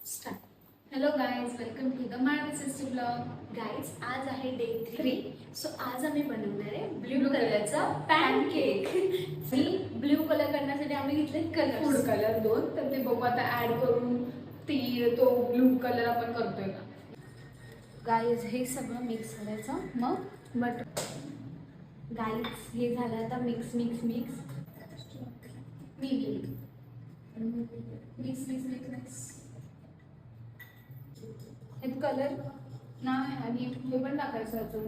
Start. Hello guys, welcome to the my sister blog. Guys, आज आहे day 3. So आज आम्ही बनवणार आहे ब्ल्यू कलरचा पॅनकेक. ब्ल्यू कलर करण्यासाठी आम्ही घेतले कलर, फूड कलर 2. तर ते बघू आता ऍड करून तो ब्ल्यू कलर आपण करतोय का. गाईज हे सगळं मिक्स करायचं. मग गाईज हे झालं आता mix mix mix mix mix mix mix. हे कलर नाही, आणि हे पण टाकायचं अजून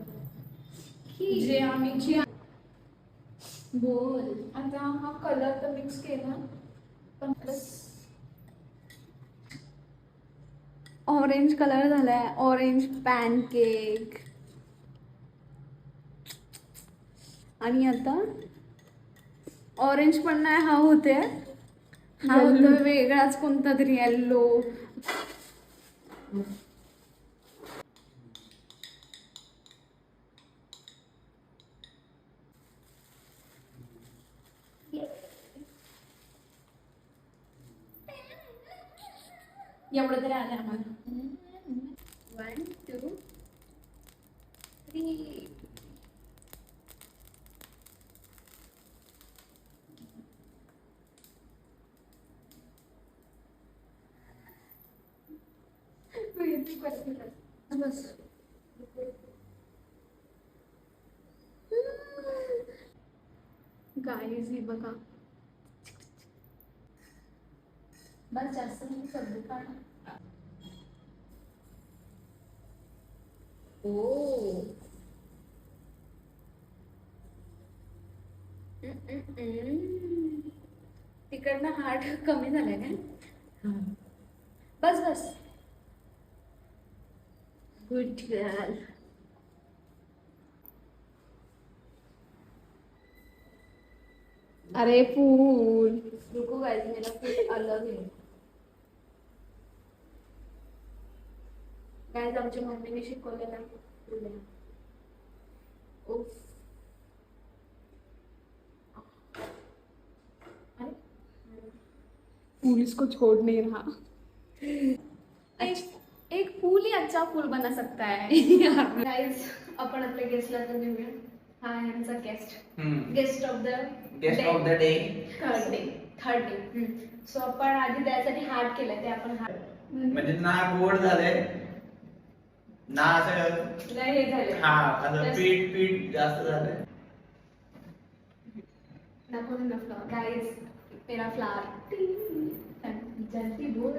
की जे आम्ही बोल. आता हा कलर तर मिक्स केला, पण ऑरेंज कलर झालाय, ऑरेंज पॅनकेक. आणि आता ऑरेंज पण नाही, हा होतोय वेगळाच कोणता तरी येल्लो. एवढं तरी आलं आम्हाला. 1 2 3. बस. गाईज ही बघा. बस जास्त नाही सर्दी काढ. ओ तिकडनं हार्ट कमी झालंय काय. बस बस. Good girl. अरे फूल रुको गाइस, मेरा फूल अलग है. गाइस, आमच्या मम्मीने शिकवलेला फूल आहे. उफ. फूल इसको छोड़ नहीं रहा. एक फूल ही अच्छा फूल बना सकता है. गाइस, आपण आपल्या गेस्टला तर देऊया. हा यांचा guest of the day. Third day. So आपण आधी त्यासाठी हार्ट केलं, ते आपण हार्ट म्हणजे ना गोड झालंय ना असं नाही हे झालं. हा असं पीठ पीठ जास्त झालंय. नको ना फ्लावर. गाइस, मेरा फ्लावर जल्दी बोल.